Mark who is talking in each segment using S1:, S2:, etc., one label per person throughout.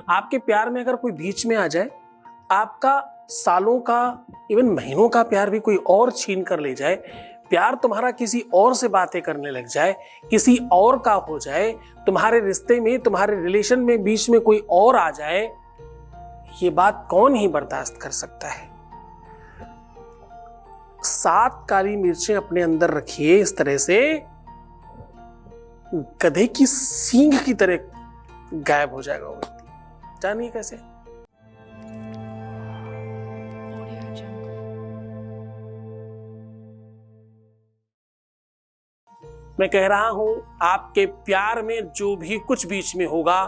S1: आपके प्यार में अगर कोई बीच में आ जाए, आपका सालों का इवन महीनों का प्यार भी कोई और छीन कर ले जाए, प्यार तुम्हारा किसी और से बातें करने लग जाए, किसी और का हो जाए, तुम्हारे रिश्ते में, तुम्हारे रिलेशन में बीच में कोई और आ जाए, ये बात कौन ही बर्दाश्त कर सकता है। 7 काली मिर्चें अपने अंदर रखिए, इस तरह से गधे की सींग की तरह गायब हो जाएगा वो व्यक्ति। जानिए कैसे। मैं कह रहा हूं, आपके प्यार में जो भी कुछ बीच में होगा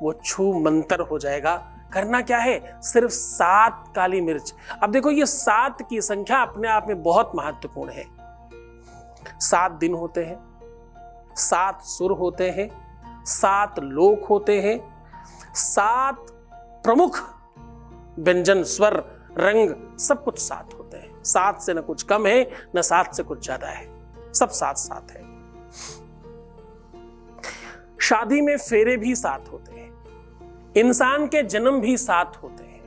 S1: वो छू मंतर हो जाएगा। करना क्या है, सिर्फ 7 काली मिर्च। अब देखो, ये 7 की संख्या अपने आप में बहुत महत्वपूर्ण है। 7 दिन होते हैं, 7 सुर होते हैं, 7 लोक होते हैं, 7 प्रमुख व्यंजन, स्वर, रंग, सब कुछ 7 होते हैं। 7 से न कुछ कम है, न 7 से कुछ ज्यादा है, सब 7-7 है। शादी में फेरे भी 7 होते हैं, इंसान के जन्म भी 7 होते हैं,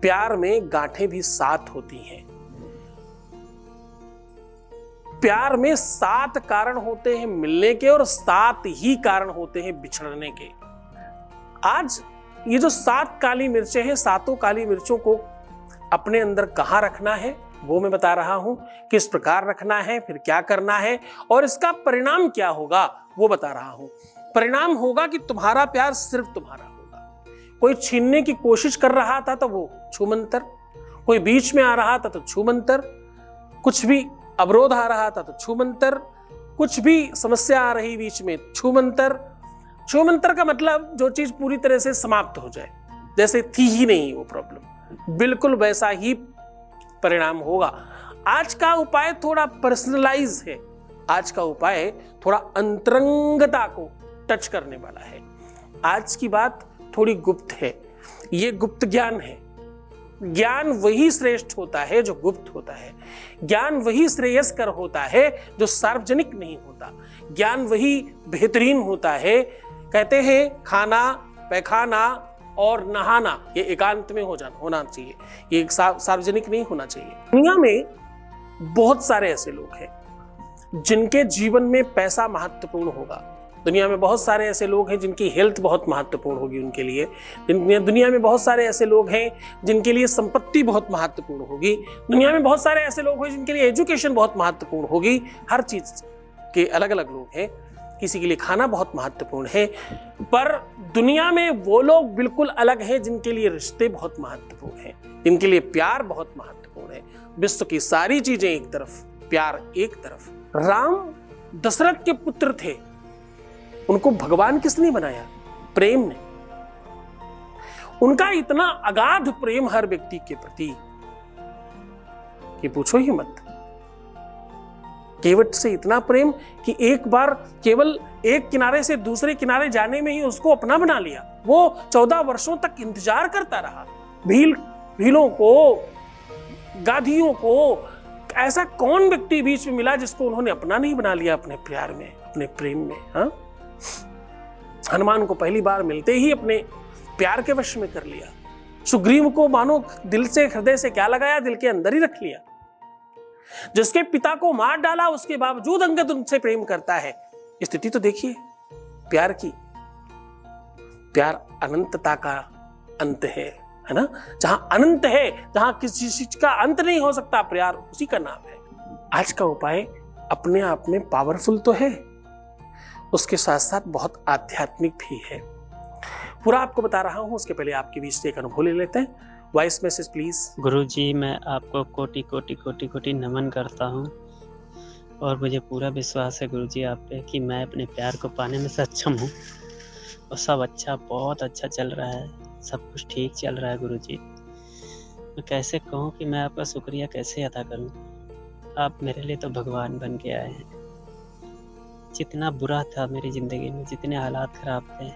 S1: प्यार में गांठें भी 7 होती हैं, प्यार में 7 कारण होते हैं मिलने के और 7 ही कारण होते हैं बिछड़ने के। आज ये जो 7 काली मिर्चें हैं, 7 काली मिर्चों को अपने अंदर कहां रखना है वो मैं बता रहा हूं, किस प्रकार रखना है, फिर क्या करना है और इसका परिणाम क्या होगा वो बता रहा हूं। परिणाम होगा कि तुम्हारा प्यार सिर्फ तुम्हारा होगा। कोई छीनने की कोशिश कर रहा था तो वो छूमंतर, कोई बीच में आ रहा था तो छूमंतर, कुछ भी अवरोध आ रहा था तो छूमंतर, कुछ भी समस्या आ रही बीच में छूमंतर। छूमंतर का मतलब जो चीज पूरी तरह से समाप्त हो जाए, जैसे थी ही नहीं वो प्रॉब्लम, बिल्कुल वैसा ही परिणाम होगा। आज का उपाय थोड़ा पर्सनलाइज है, आज का उपाय थोड़ा अंतरंगता को टच करने वाला है। आज की बात थोड़ी गुप्त है, ये गुप्त ज्ञान है। ज्ञान वही श्रेष्ठ होता है जो गुप्त होता है, ज्ञान वही श्रेयस्कर होता है जो सार्वजनिक नहीं होता, ज्ञान वही बेहतरीन होता है। कहते हैं खाना, पैखाना और नहाना ये एकांत में होना चाहिए, ये सार्वजनिक नहीं होना चाहिए। दुनिया में बहुत सारे ऐसे लोग हैं जिनके जीवन में पैसा महत्वपूर्ण होगा, दुनिया में बहुत सारे ऐसे लोग हैं जिनकी हेल्थ बहुत महत्वपूर्ण होगी उनके लिए, दुनिया में बहुत सारे ऐसे लोग हैं जिनके लिए संपत्ति बहुत महत्वपूर्ण होगी, दुनिया में बहुत सारे ऐसे लोग हैं जिनके लिए एजुकेशन बहुत महत्वपूर्ण होगी। हर चीज के अलग अलग लोग हैं, किसी के लिए खाना बहुत महत्वपूर्ण है, पर दुनिया में वो लोग बिल्कुल अलग हैं जिनके लिए रिश्ते बहुत महत्वपूर्ण हैं, जिनके लिए प्यार बहुत महत्वपूर्ण है। विश्व की सारी चीजें एक तरफ, प्यार एक तरफ। राम दशरथ के पुत्र थे, उनको भगवान किसने बनाया? प्रेम ने। उनका इतना अगाध प्रेम हर व्यक्ति के प्रति कि पूछो ही मत। केवट से इतना प्रेम कि एक बार केवल एक किनारे से दूसरे किनारे जाने में ही उसको अपना बना लिया। वो 14 वर्षों तक इंतजार करता रहा। भीलों को, गाधियों को, ऐसा कौन व्यक्ति बीच में मिला जिसको उन्होंने अपना नहीं बना लिया अपने प्यार में, अपने प्रेम में। हाँ, हनुमान को पहली बार मिलते ही अपने प्यार के वश में कर लिया। सुग्रीव को मानो दिल से, हृदय से क्या लगाया, दिल के अंदर ही रख लिया। जिसके पिता को मार डाला उसके बावजूद अंगद उनसे प्रेम करता है। स्थिति तो देखिए प्यार की। प्यार अनंतता का अंत है ना। जहां अनंत है, जहां किसी चीज का अंत नहीं हो सकता, प्यार उसी का नाम है। आज का उपाय अपने आप में पावरफुल तो है, उसके साथ साथ बहुत आध्यात्मिक भी है। पूरा आपको बता रहा हूं, उसके पहले आपके बीच से एक अनुभव ले लेते हैं। Voice message please.
S2: गुरुजी, मैं आपको कोटि कोटि कोटि कोटि नमन करता हूं और मुझे पूरा विश्वास है गुरुजी आप पे कि मैं अपने प्यार को पाने में सक्षम हूं और सब अच्छा, बहुत अच्छा चल रहा है, सब कुछ ठीक चल रहा है गुरुजी। मैं कैसे कहूं कि मैं आपका शुक्रिया कैसे अदा करूं। आप मेरे लिए तो भगवान बन के आए हैं। जितना बुरा था मेरी ज़िंदगी में, जितने हालात ख़राब थे,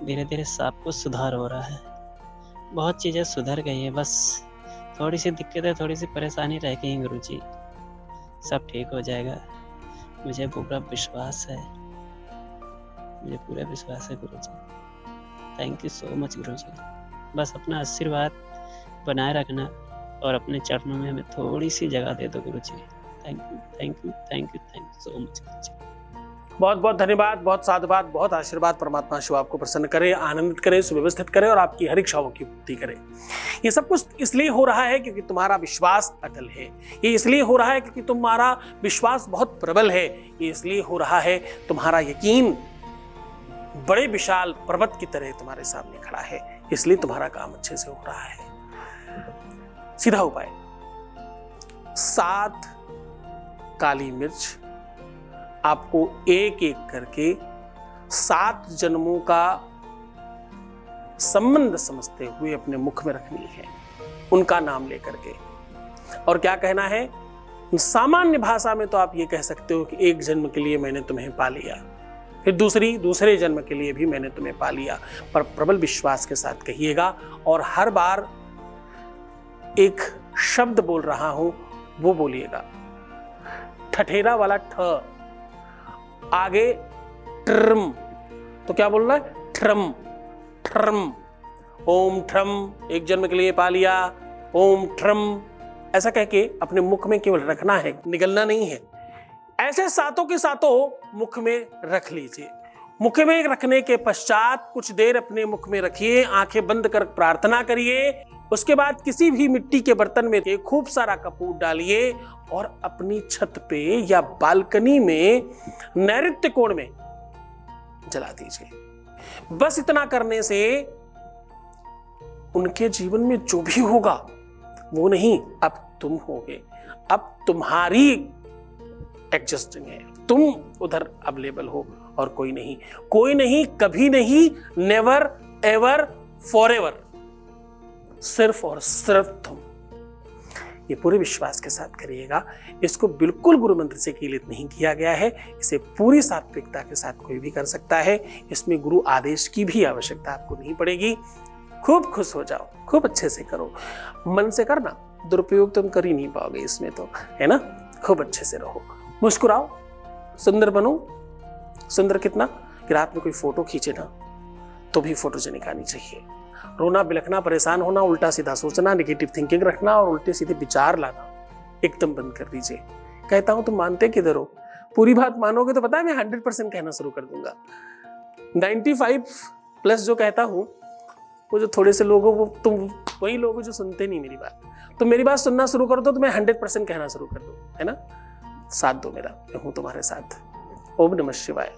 S2: धीरे धीरे सब कुछ सुधार हो रहा है। बहुत चीज़ें सुधर गई हैं, बस थोड़ी सी दिक्कतें, थोड़ी सी परेशानी रह गई हैं गुरुजी। सब ठीक हो जाएगा, मुझे पूरा विश्वास है, मुझे पूरा विश्वास है गुरुजी। थैंक यू सो मच गुरुजी। बस अपना आशीर्वाद बनाए रखना और अपने चरणों में हमें थोड़ी सी जगह दे दो गुरुजी। Thank you thank you thank you thank you so much गुरुजी।
S1: बहुत बहुत धन्यवाद, बहुत साधुवाद, बहुत आशीर्वाद। परमात्मा शिव आपको प्रसन्न करे, आनंदित करे, सुव्यवस्थित करे और आपकी हर इच्छाओं की पूर्ति करे। ये सब कुछ इसलिए हो रहा है क्योंकि तुम्हारा विश्वास अटल है। ये इसलिए हो रहा है क्योंकि तुम्हारा विश्वास बहुत प्रबल है। ये इसलिए हो रहा है तुम्हारा यकीन बड़े विशाल पर्वत की तरह तुम्हारे सामने खड़ा है। इसलिए तुम्हारा काम अच्छे से हो रहा है। सीधा उपाय, 7 काली मिर्च आपको एक एक करके 7 जन्मों का संबंध समझते हुए अपने मुख में रखनी है, उनका नाम लेकर के। और क्या कहना है, सामान्य भाषा में तो आप ये कह सकते हो कि एक जन्म के लिए मैंने तुम्हें पा लिया, फिर दूसरे जन्म के लिए भी मैंने तुम्हें पा लिया। पर प्रबल विश्वास के साथ कहिएगा और हर बार एक शब्द बोल रहा हूं वो बोलिएगा। ठठेरा वाला ठ, आगे ट्रम, तो क्या बोलना है, ट्रम ट्रम। ओम ट्रम, एक जन्म के लिए पा लिया, ओम ट्रम, ऐसा कह के अपने मुख में केवल रखना है, निगलना नहीं है। ऐसे सातों के सातों मुख में रख लीजिए। मुख में रखने के पश्चात कुछ देर अपने मुख में रखिए, आंखें बंद कर प्रार्थना करिए। उसके बाद किसी भी मिट्टी के बर्तन में खूब सारा कपूर डालिए और अपनी छत पे या बालकनी में नैऋत्य कोण में जला दीजिए। बस इतना करने से उनके जीवन में जो भी होगा वो नहीं, अब तुम होगे, अब तुम्हारी एडजस्टिंग है, तुम उधर अवेलेबल हो और कोई नहीं, कोई नहीं, कभी नहीं, नेवर एवर फॉरएवर, सिर्फ और सिर्फ तुम। ये पूरे विश्वास के साथ करिएगा। इसको बिल्कुल गुरु मंत्र से कीलित नहीं किया गया है, इसे पूरी सात्विकता के साथ कोई भी कर सकता है। इसमें गुरु आदेश की भी आवश्यकता आपको नहीं पड़ेगी। खूब खुश हो जाओ, खूब अच्छे से करो, मन से करना, दुरुपयोग तुम कर ही नहीं पाओगे इसमें, तो है ना। खूब अच्छे से रहो, मुस्कुराओ, सुंदर बनो। सुंदर कितना कि रात में कोई फोटो खींचे ना तो भी फोटोजेनिक आनी चाहिए। रोना, बिलखना, परेशान होना, उल्टा सीधा सोचना, नेगेटिव थिंकिंग रखना और उल्टे सीधे विचार लाना एकदम बंद कर दीजिए। कहता हूं तुम मानते किधर हो? पूरी बात मानोगे तो पता है मैं 100% कहना शुरू कर दूंगा। 95+ जो कहता हूं, वो जो थोड़े से लोग हो वो तुम वही लोग हो जो सुनते नहीं मेरी बात। तो मेरी बात सुनना शुरू कर दो तो मैं 100% कहना शुरू कर दूं, है ना। साथ दो मेरा, मैं हूं तुम्हारे साथ। ओम नमः शिवाय।